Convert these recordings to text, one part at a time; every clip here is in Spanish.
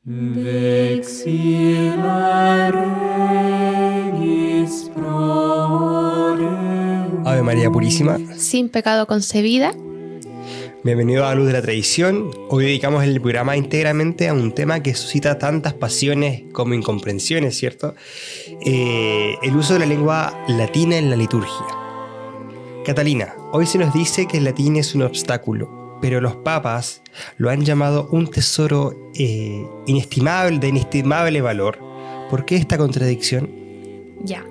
Vexilla Regis pro Deum. Ave María Purísima, sin pecado concebida. bienvenido a Luz de la Tradición. Hoy dedicamos el programa íntegramente a un tema que suscita tantas pasiones como incomprensiones, ¿cierto? El uso de la lengua latina en la liturgia. Catalina, hoy se nos dice que el latín es un obstáculo, pero los papas lo han llamado un tesoro inestimable, de inestimable valor. ¿Por qué esta contradicción? Ya.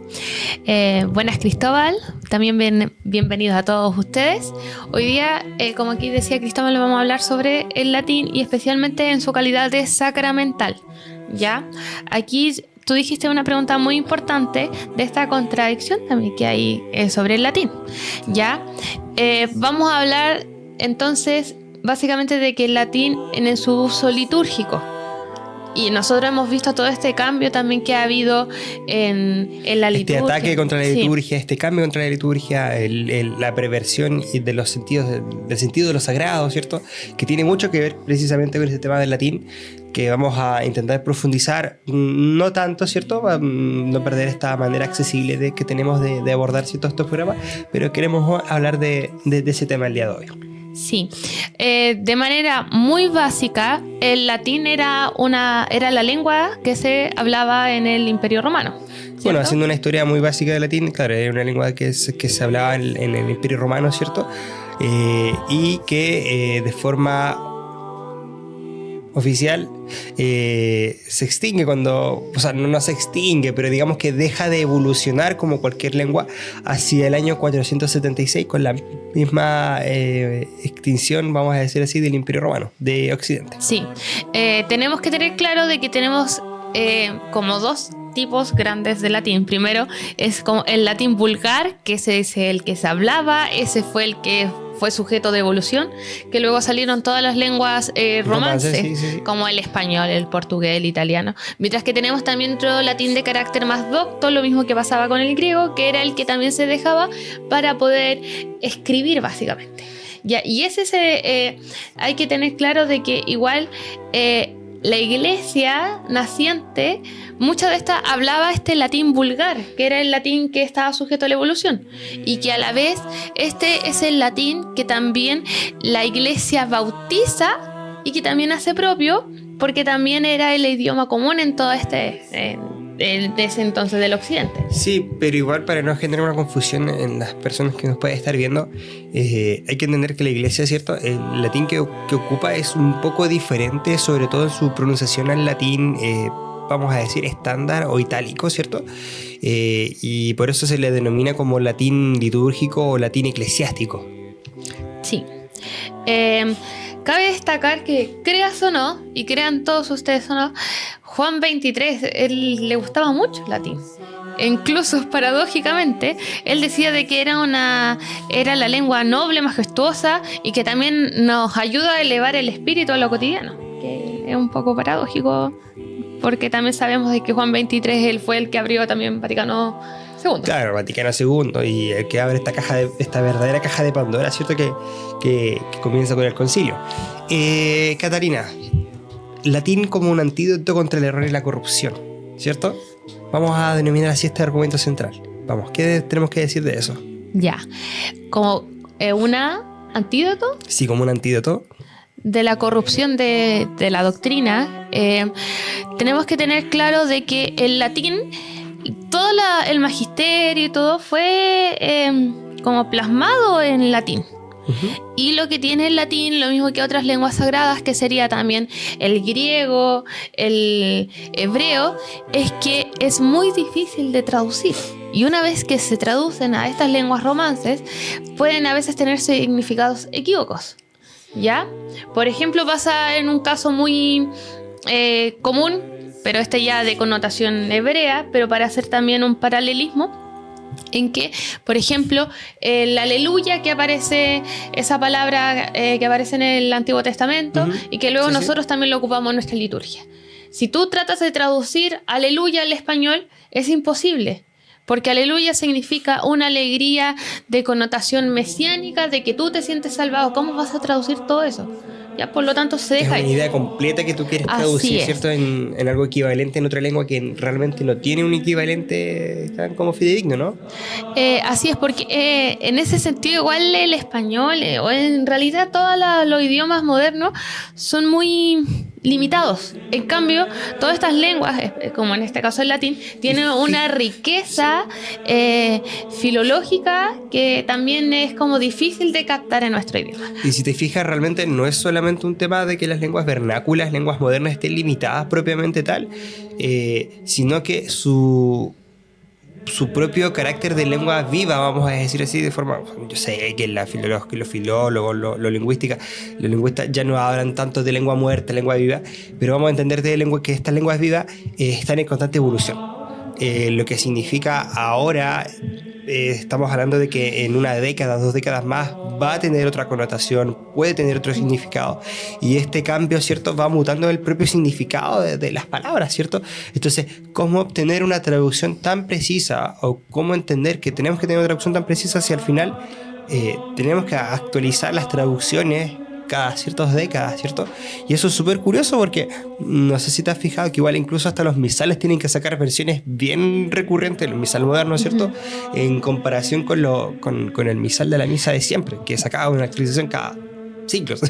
Buenas, Cristóbal. También bienvenidos a todos ustedes. Hoy día, como aquí decía Cristóbal, vamos a hablar sobre el latín y especialmente en su calidad de sacramental. ¿Ya? Aquí tú dijiste una pregunta muy importante de esta contradicción también que hay sobre el latín. ¿Ya? Vamos a hablar entonces básicamente de que el latín en su uso litúrgico. Y nosotros hemos visto todo este cambio también que ha habido en la liturgia. Este ataque contra la liturgia, Sí. este cambio contra la liturgia, la perversión de los sentidos, del sentido de lo sagrado, ¿cierto? Que tiene mucho que ver precisamente con este tema del latín, que vamos a intentar profundizar, no tanto, ¿cierto? Para no perder esta manera accesible que tenemos de abordar ciertos estos programas, pero queremos hablar de ese tema el día de hoy. Sí, de manera muy básica, el latín era la lengua que se hablaba en el Imperio Romano, ¿cierto? Bueno, haciendo una historia muy básica del latín, claro, era una lengua que se hablaba en el Imperio Romano, ¿cierto? Y que de forma oficial se extingue cuando, o sea, no se extingue, pero digamos que deja de evolucionar como cualquier lengua hacia el año 476 con la misma extinción, vamos a decir así, del Imperio Romano de Occidente. Sí, tenemos que tener claro de que tenemos como dos tipos grandes de latín. Primero es como el latín vulgar, que ese es el que se hablaba, ese fue el que fue sujeto de evolución, que luego salieron todas las lenguas romances, sí. como el español, el portugués, el italiano. Mientras que tenemos también otro latín de carácter más docto, lo mismo que pasaba con el griego, que era el que también se dejaba para poder escribir básicamente. Ya, y hay que tener claro de que igual la iglesia naciente, mucha de esta hablaba este latín vulgar, que era el latín que estaba sujeto a la evolución, y que a la vez este es el latín que también la iglesia bautiza y que también hace propio, porque también era el idioma común en todo de ese entonces del occidente. Sí, pero igual para no generar una confusión en las personas que nos pueden estar viendo, hay que entender que la iglesia, ¿cierto? El latín que ocupa es un poco diferente, sobre todo en su pronunciación al latín, vamos a decir, estándar o itálico, ¿cierto? Y por eso se le denomina como latín litúrgico o latín eclesiástico. Sí. Cabe destacar que, creas o no, y crean todos ustedes o no, Juan 23, él le gustaba mucho el latín. E incluso, paradójicamente, él decía de que era la lengua noble, majestuosa, y que también nos ayuda a elevar el espíritu a lo cotidiano. Que es un poco paradójico, porque también sabemos de que Juan 23 él fue el que abrió también Vaticano II. Claro, Vaticano II, y el que abre esta verdadera caja de Pandora, ¿cierto? Que comienza con el concilio. Catalina, latín como un antídoto contra el error y la corrupción, ¿cierto? Vamos a denominar así este argumento central. Vamos, ¿qué tenemos que decir de eso? Ya, como una antídoto Sí, como un antídoto. de la corrupción de la doctrina, tenemos que tener claro de que el latín, todo el magisterio y todo fue como plasmado en latín. Uh-huh. Y lo que tiene el latín, lo mismo que otras lenguas sagradas, que sería también el griego, el hebreo, es que es muy difícil de traducir. Y una vez que se traducen a estas lenguas romances, pueden a veces tener significados equívocos. ¿Ya? Por ejemplo, pasa en un caso muy común, pero ya de connotación hebrea, pero para hacer también un paralelismo, en que, por ejemplo, el aleluya que aparece, esa palabra que aparece en el Antiguo Testamento, Uh-huh. y que luego Sí, nosotros también lo ocupamos en nuestra liturgia. Si tú tratas de traducir aleluya al español, es imposible. Porque aleluya significa una alegría de connotación mesiánica, de que tú te sientes salvado. ¿Cómo vas a traducir todo eso? Ya, por lo tanto, se Es deja una ahí. idea completa que tú quieres Así traducir, es. ¿cierto? En algo equivalente en otra lengua que realmente no tiene un equivalente tan como fidedigno, ¿no? Así es, porque en ese sentido igual el español o en realidad todos los idiomas modernos son muy limitados. En cambio, todas estas lenguas, como en este caso el latín, tienen una riqueza filológica que también es como difícil de captar en nuestro idioma. Y si te fijas, realmente no es solamente un tema de que las lenguas vernáculas, lenguas modernas estén limitadas propiamente tal, sino que su propio carácter de lengua viva, vamos a decir así, de forma... Yo sé que los filólogos, los lingüistas ya no hablan tanto de lengua muerta, lengua viva, pero vamos a entender que estas lenguas vivas están en constante evolución. Lo que significa ahora, estamos hablando de que en una década, 2 décadas más, va a tener otra connotación, puede tener otro significado, y este cambio, ¿cierto?, va mutando el propio significado de las palabras, ¿cierto? Entonces, ¿cómo obtener una traducción tan precisa, o cómo entender que tenemos que tener una traducción tan precisa si al final tenemos que actualizar las traducciones cada ciertas décadas, ¿cierto? Y eso es súper curioso porque no sé si te has fijado que igual incluso hasta los misales tienen que sacar versiones bien recurrentes, los misal modernos, ¿cierto? En comparación con el misal de la misa de siempre, que sacaba una actualización cada siglos.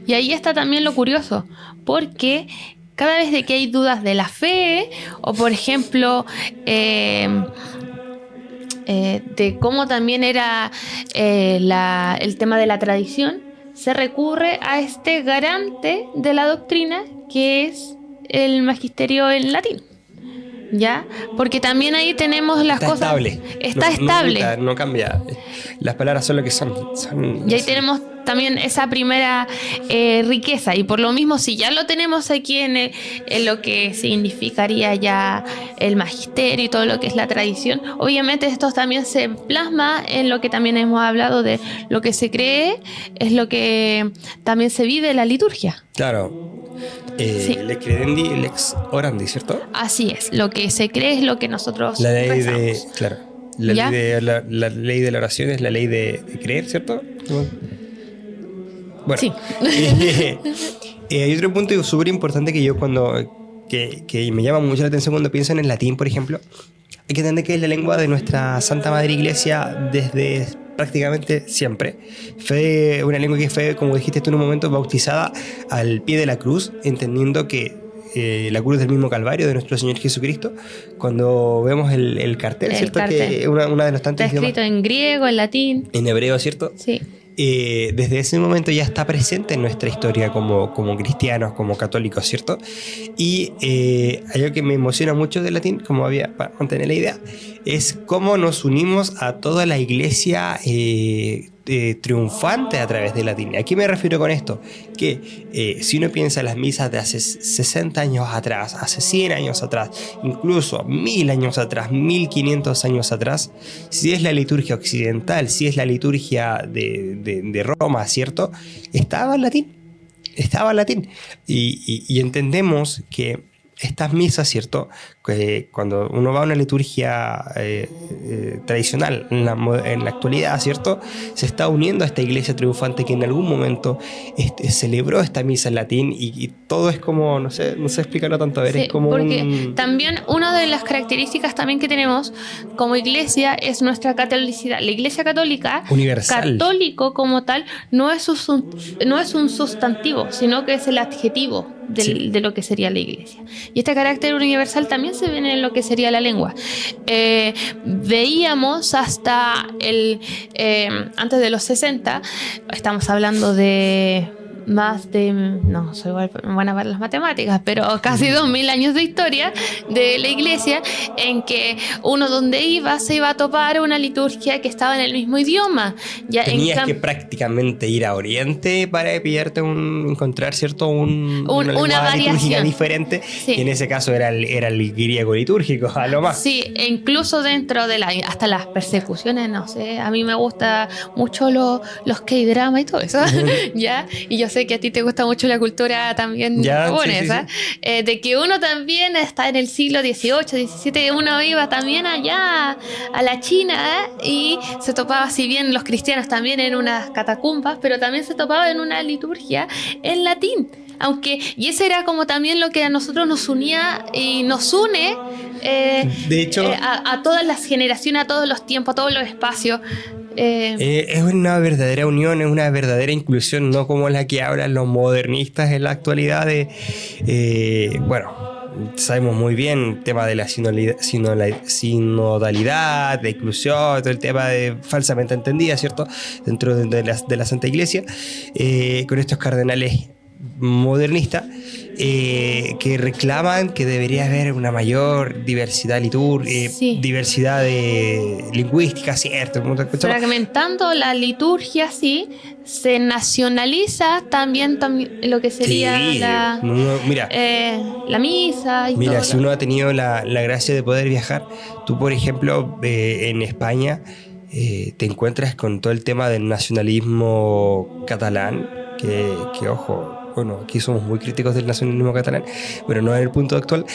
Y ahí está también lo curioso, porque cada vez de que hay dudas de la fe, o por ejemplo, de cómo también era el tema de la tradición, se recurre a este garante de la doctrina, que es el magisterio en latín. ¿Ya? Porque también ahí tenemos las cosas... Estable. Está estable. No cambia. Las palabras son lo que son. Y ahí tenemos también esa primera riqueza. Y por lo mismo, si ya lo tenemos aquí en lo que significaría ya el magisterio y todo lo que es la tradición, obviamente esto también se plasma en lo que también hemos hablado de lo que se cree, es lo que también se vive en la liturgia. Claro. Sí. Lex credendi, lex orandi, ¿cierto? Así es, lo que se cree es lo que nosotros La ley rezamos. de... Claro. La ley de la oración es la ley de creer, ¿cierto? Bueno. Sí. Hay otro punto súper importante que yo que me llama mucho la atención cuando pienso en el latín, por ejemplo. Hay que entender que es la lengua de nuestra Santa Madre Iglesia desde prácticamente siempre. Fue una lengua que fue, como dijiste tú en un momento, bautizada al pie de la cruz, entendiendo que la cruz del mismo Calvario de nuestro Señor Jesucristo. Cuando vemos el cartel, ¿cierto? Cartel. Que una de los tantos Está escrito en griego, en latín. en hebreo, ¿cierto? Sí. Desde ese momento ya está presente en nuestra historia como cristianos, como católicos, ¿cierto? Y algo que me emociona mucho del latín, como había para mantener la idea, es cómo nos unimos a toda la iglesia triunfante a través del latín. ¿A qué me refiero con esto? Que si uno piensa en las misas de hace 60 años atrás, hace 100 años atrás, incluso 1000 años atrás, 1500 años atrás, si es la liturgia occidental, si es la liturgia de Roma, ¿cierto? Estaba en latín. Y entendemos que estas misas, ¿cierto? Que cuando uno va a una liturgia tradicional en la actualidad, ¿cierto? Se está uniendo a esta iglesia triunfante que en algún momento celebró esta misa en latín y todo es como, no sé explicarlo tanto, a ver, Sí, es como porque también una de las características también que tenemos como iglesia es nuestra catolicidad. La iglesia católica, universal. Católico como tal, no es un sustantivo, sino que es el adjetivo de lo que sería la iglesia. Y este carácter universal también se ve en lo que sería la lengua. Veíamos hasta antes de los 60, estamos hablando de más de, no soy buena para las matemáticas, pero casi 2000 años de historia de la iglesia, en que uno donde se iba a topar una liturgia que estaba en el mismo idioma. Ya tenías que prácticamente ir a Oriente para pillarte encontrar, ¿cierto? Una variación diferente, sí. Y en ese caso era el griego litúrgico, a lo más. Sí, e incluso dentro de hasta las persecuciones, no sé, a mí me gusta mucho los K-drama y todo eso, ¿ya? Y yo sé que a ti te gusta mucho la cultura también Ya, japonesa, de que uno también está en el siglo XVIII, XVII, uno iba también allá a la China y se topaba, si bien los cristianos también en unas catacumbas, pero también se topaba en una liturgia en latín. Y ese era como también lo que a nosotros nos unía y nos une De hecho, a todas las generaciones, a todos los tiempos, a todos los espacios. es una verdadera unión, es una verdadera inclusión, no como la que hablan los modernistas en la actualidad bueno, sabemos muy bien el tema de la sinodalidad, de inclusión, todo el tema de falsamente entendida, ¿cierto? Dentro de la Santa Iglesia, con estos cardenales modernistas que reclaman que debería haber una mayor diversidad Sí. diversidad lingüística, ¿cierto? Fragmentando la liturgia, sí, se nacionaliza también lo que sería Sí, la misa y Mira, todo. si uno ha tenido la gracia de poder viajar, tú por ejemplo en España te encuentras con todo el tema del nacionalismo catalán, que ojo, bueno, aquí somos muy críticos del nacionalismo catalán, pero no en el punto actual,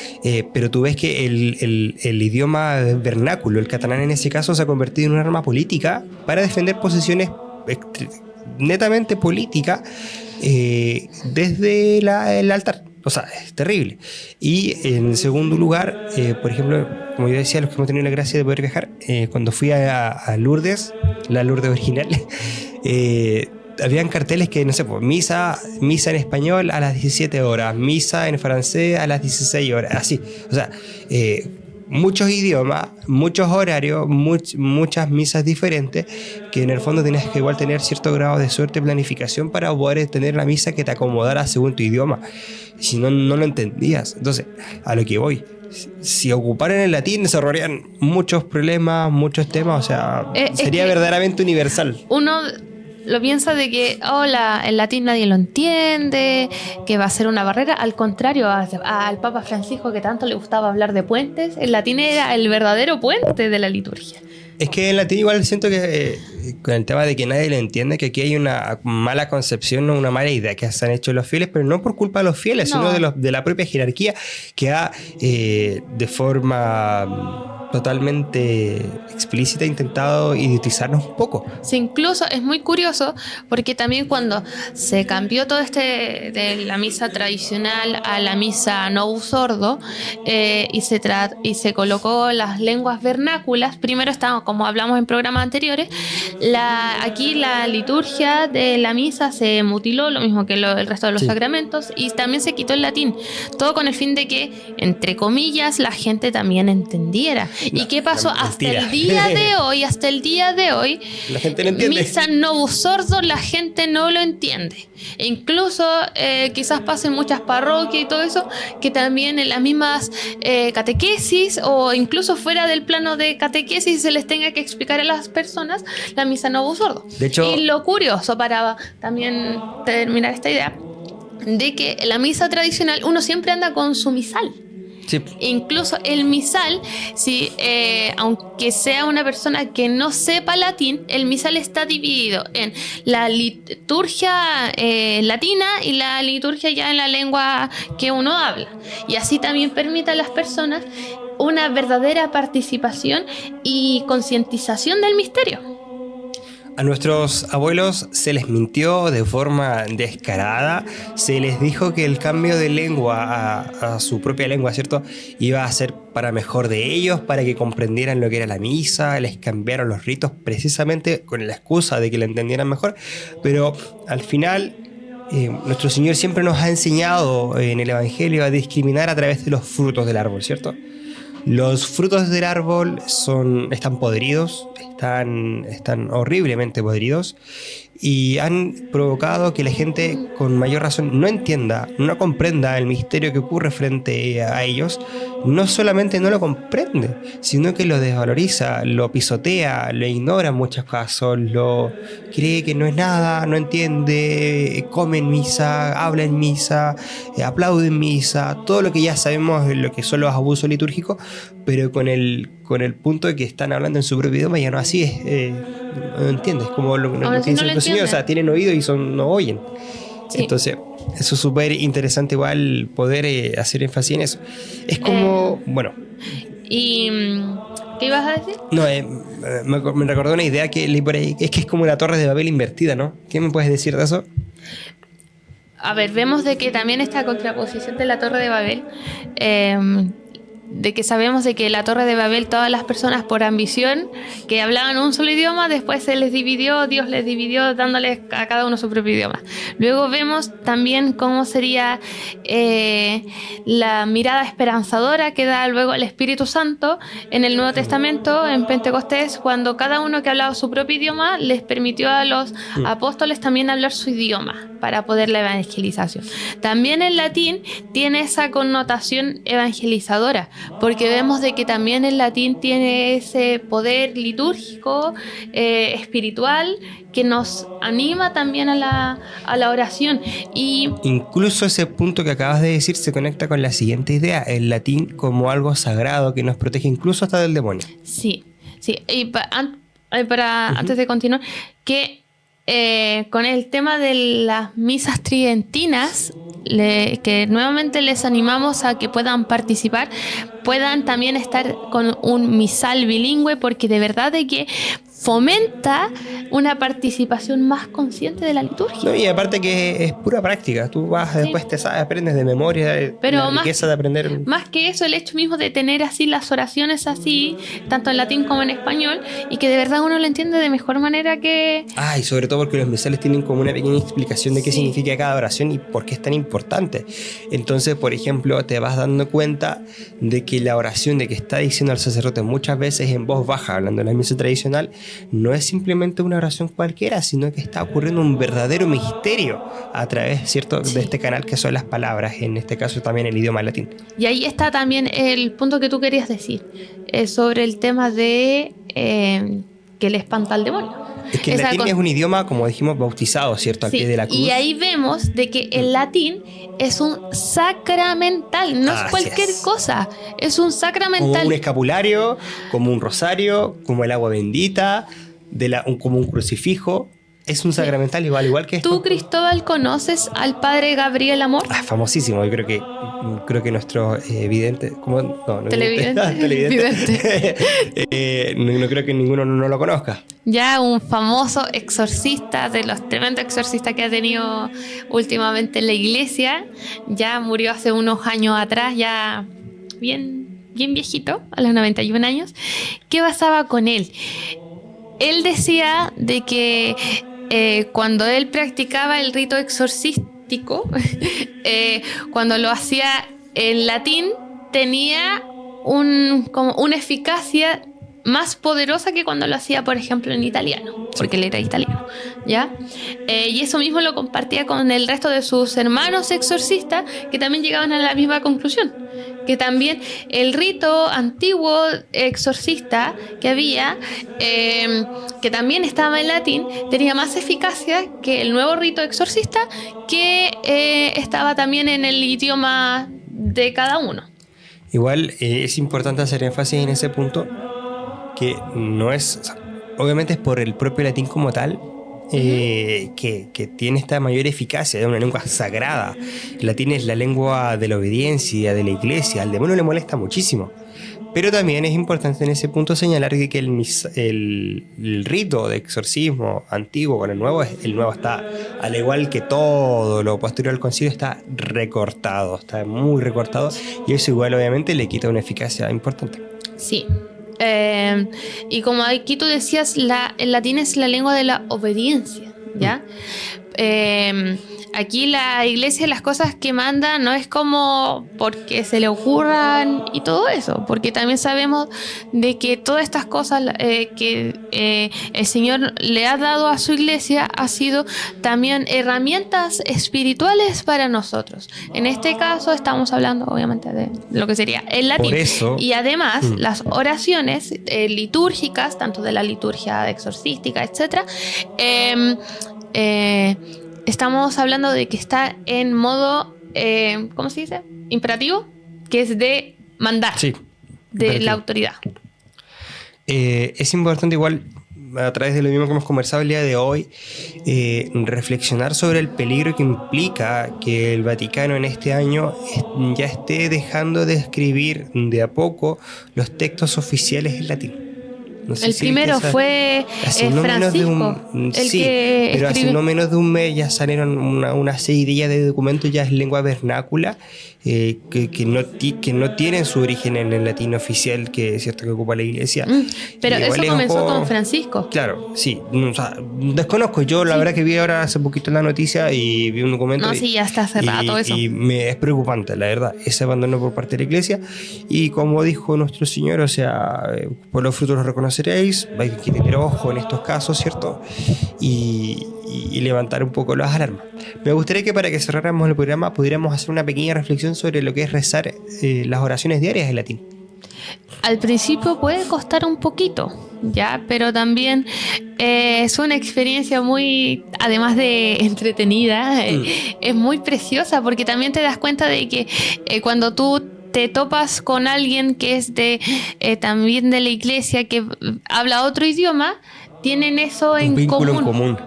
pero tú ves que el idioma vernáculo, el catalán en ese caso, se ha convertido en un arma política para defender posiciones netamente políticas desde el altar. O sea, es terrible. Y en segundo lugar, por ejemplo, como yo decía, los que hemos tenido la gracia de poder viajar, cuando fui a Lourdes, la Lourdes original, habían carteles que, no sé, pues, misa en español a las 17 horas, misa en francés a las 16 horas, así. O sea, muchos idiomas, muchos horarios, muchas misas diferentes, que en el fondo tienes que igual tener cierto grado de suerte y planificación para poder tener la misa que te acomodara según tu idioma. Si no, no lo entendías. Entonces, a lo que voy, si ocuparan el latín, desarrollarían muchos problemas, muchos temas, o sea, sería verdaderamente universal. Uno lo piensa de que el latín nadie lo entiende, que va a ser una barrera. Al contrario, al Papa Francisco, que tanto le gustaba hablar de puentes, el latín era el verdadero puente de la liturgia. Es que en latín igual siento que con el tema de que nadie lo entiende, que aquí hay una mala concepción o una mala idea que se han hecho los fieles, pero no por culpa de los fieles, No. sino de la propia jerarquía que ha de forma totalmente explícita intentado idiotizarnos un poco. Sí, incluso es muy curioso porque también cuando se cambió todo de la misa tradicional a la misa Novus Ordo y se colocó las lenguas vernáculas, primero estaba, como hablamos en programas anteriores, aquí la liturgia de la misa se mutiló, lo mismo que el resto de los sacramentos, y también se quitó el latín, todo con el fin de que, entre comillas, la gente también entendiera. ¿Y qué pasó? Hasta el día de hoy, La gente no entiende. misa Novus Ordo, la gente no lo entiende. E incluso quizás pasen muchas parroquias y todo eso, que también en las mismas catequesis o incluso fuera del plano de catequesis se les tenga que explicar a las personas la misa Novus Ordo. De hecho, y lo curioso, para también terminar esta idea, de que en la misa tradicional uno siempre anda con su misal. sí, Incluso el misal, aunque sea una persona que no sepa latín, el misal está dividido en la liturgia latina y la liturgia ya en la lengua que uno habla. Y así también permite a las personas una verdadera participación y concientización del misterio. a nuestros abuelos se les mintió de forma descarada, se les dijo que el cambio de lengua a su propia lengua, ¿cierto?, iba a ser para mejor de ellos, para que comprendieran lo que era la misa, les cambiaron los ritos precisamente con la excusa de que la entendieran mejor, pero al final nuestro Señor siempre nos ha enseñado en el Evangelio a discriminar a través de los frutos del árbol, ¿cierto? Los frutos del árbol están podridos, están horriblemente podridos y han provocado que la gente con mayor razón no entienda, no comprenda el misterio que ocurre frente a ellos. No solamente no lo comprende, sino que lo desvaloriza, lo pisotea, lo ignora en muchos casos, lo cree que no es nada, no entiende, come en misa, habla en misa, aplaude en misa, todo lo que ya sabemos de lo que son los abusos litúrgicos, pero con el punto de que están hablando en su propio idioma ya no así es, no entiendes, como lo que Ahora sí dice no lo nuestro Señor, o sea, tienen oído y no oyen. Sí. Entonces, eso es súper interesante igual poder hacer énfasis en eso. Es como, bueno, ¿Y qué ibas a decir? no, me recordó una idea que leí por ahí, es que es como la Torre de Babel invertida, ¿no? ¿Qué me puedes decir de eso? A ver, vemos de que también esta contraposición de la Torre de Babel, de que sabemos de que la Torre de Babel, todas las personas por ambición que hablaban un solo idioma, después se les dividió, Dios les dividió dándoles a cada uno su propio idioma. Luego vemos también cómo sería la mirada esperanzadora que da luego el Espíritu Santo en el Nuevo Testamento, en Pentecostés, cuando cada uno que hablaba su propio idioma les permitió a los apóstoles también hablar su idioma para poder la evangelización. También el latín tiene esa connotación evangelizadora, porque vemos de que también el latín tiene ese poder litúrgico, espiritual, que nos anima también a la oración. Y Incluso ese punto que acabas de decir se conecta con la siguiente idea, el latín como algo sagrado que nos protege incluso hasta del demonio. sí, y antes de continuar, que con el tema de las misas tridentinas, que nuevamente les animamos a que puedan participar, puedan también estar con un misal bilingüe, porque de verdad de que fomenta una participación más consciente de la liturgia. No, y aparte que es pura práctica, tú vas después te sabes, aprendes de memoria, Pero la más- riqueza de aprender. Más que eso, el hecho mismo de tener así las oraciones así, tanto en latín como en español, y que de verdad uno lo entiende de mejor manera que... Ah, y sobre todo porque los misales tienen como una pequeña explicación de qué Sí. significa cada oración y por qué es tan importante. Entonces, por ejemplo, te vas dando cuenta de que la oración de que está diciendo el sacerdote muchas veces en voz baja, hablando en la misa tradicional, no es simplemente una oración cualquiera, sino que está ocurriendo un verdadero misterio a través, ¿cierto?, Sí. de este canal que son las palabras, en este caso también el idioma latín. Y ahí está también el punto que tú querías decir, sobre el tema de que le espanta al demonio. Es que el Esa latín con- es un idioma, como dijimos, bautizado, ¿cierto?, al Sí, pie de la cruz. y ahí vemos de que el latín es un sacramental, no es Así cualquier es. cosa, es un Como sacramental. un escapulario, como un rosario, como el agua bendita, como un crucifijo. Es un sacramental igual que esto. ¿Tú, Cristóbal, conoces al padre Gabriel Amor? Ah, famosísimo. Yo creo que nuestro vidente, ¿cómo? No, Televidente. televidente. No creo que ninguno no lo conozca. Ya un famoso exorcista, de los tremendos exorcistas que ha tenido últimamente en la iglesia. Ya murió hace unos años atrás, ya bien viejito, a los 91 años. ¿Qué pasaba con él? Él decía de que cuando él practicaba el rito exorcístico, cuando lo hacía en latín, tenía como una eficacia más poderosa que cuando lo hacía, por ejemplo, en italiano, porque él era italiano, ¿ya? Y eso mismo lo compartía con el resto de sus hermanos exorcistas, que también llegaban a la misma conclusión, que también el rito antiguo exorcista que había, que también estaba en latín, tenía más eficacia que el nuevo rito exorcista, que estaba también en el idioma de cada uno. Igual es importante hacer énfasis en ese punto, que no es, o sea, obviamente es por el propio latín como tal, que tiene esta mayor eficacia, es una lengua sagrada. El latín es la lengua de la obediencia, de la iglesia, al demonio le molesta muchísimo. Pero también es importante en ese punto señalar que el rito de exorcismo antiguo con el nuevo está, al igual que todo lo posterior al concilio, está recortado, está muy recortado, y eso igual obviamente le quita una eficacia importante. Sí. Y como aquí tú decías, el latín es la lengua de la obediencia, ¿ya? Aquí la iglesia, las cosas que manda no es como porque se le ocurran y todo eso, porque también sabemos de que todas estas cosas que el Señor le ha dado a su iglesia ha sido también herramientas espirituales para nosotros. En este caso estamos hablando obviamente de lo que sería el latín. Por eso, y además las oraciones litúrgicas, tanto de la liturgia exorcística, etc., estamos hablando de que está en modo, ¿cómo se dice? Imperativo, que es de mandar, sí, de imperativo. la autoridad. Es importante igual a través de lo mismo que hemos conversado el día de hoy, reflexionar sobre el peligro que implica que el Vaticano en este año ya esté dejando de escribir de a poco los textos oficiales en latín. No sé El si primero esa- fue hace no menos de Francisco, un, el sí, que pero hace escribe- no menos de un mes ya salieron una seguidilla de documentos ya en lengua vernácula que no tienen su origen en el latín oficial, que es cierto que ocupa la iglesia. Pero Y igual eso es un comenzó poco- con Francisco. Claro, sí. O sea, desconozco. Yo la verdad que vi ahora hace poquito la noticia y vi un documento. No, y- sí, ya está hace rato eso. Y es preocupante, la verdad, ese abandono por parte de la iglesia. Y como dijo nuestro Señor, o sea, por los frutos los reconoceréis. Hay que tener ojo en estos casos, ¿cierto? Y levantar un poco las alarmas. Me gustaría que para que cerráramos el programa pudiéramos hacer una pequeña reflexión sobre lo que es rezar las oraciones diarias en latín. Al principio puede costar un poquito, ya, pero también es una experiencia muy, además de entretenida, es muy preciosa porque también te das cuenta de que cuando tú te topas con alguien que es de también de la iglesia, que habla otro idioma, tienen eso Un en vínculo común. en común.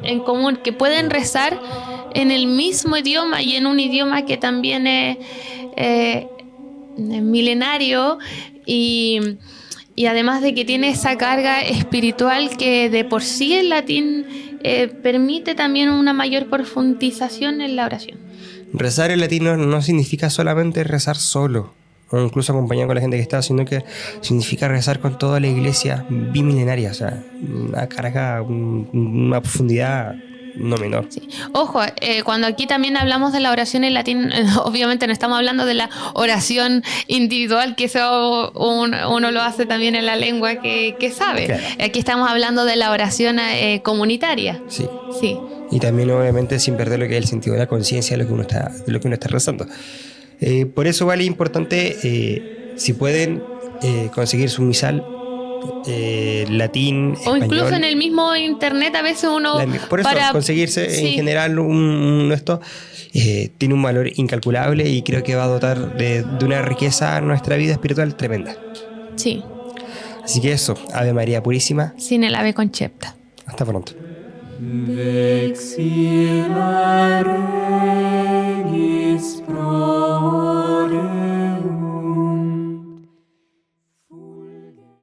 En común, que pueden rezar en el mismo idioma y en un idioma que también es milenario y además de que tiene esa carga espiritual que de por sí el latín permite también una mayor profundización en la oración. Rezar en latín no significa solamente rezar solo, o incluso acompañado con la gente que está, sino que significa rezar con toda la iglesia bimilenaria, o sea, una carga, una profundidad no menor. Sí. Ojo, cuando aquí también hablamos de la oración en latín, obviamente no estamos hablando de la oración individual, que eso uno lo hace también en la lengua que sabe. Claro. Aquí estamos hablando de la oración comunitaria. Sí. Sí. Y también obviamente sin perder lo que es el sentido de la conciencia de lo que uno está rezando. Por eso vale importante, si pueden, conseguir su misal, latín, O español. incluso en el mismo internet a veces uno Por eso, conseguirse Sí. en general esto tiene un valor incalculable y creo que va a dotar de una riqueza a nuestra vida espiritual tremenda. Sí, Así que eso, Ave María Purísima, sin el ave concepta. hasta pronto. Vexilla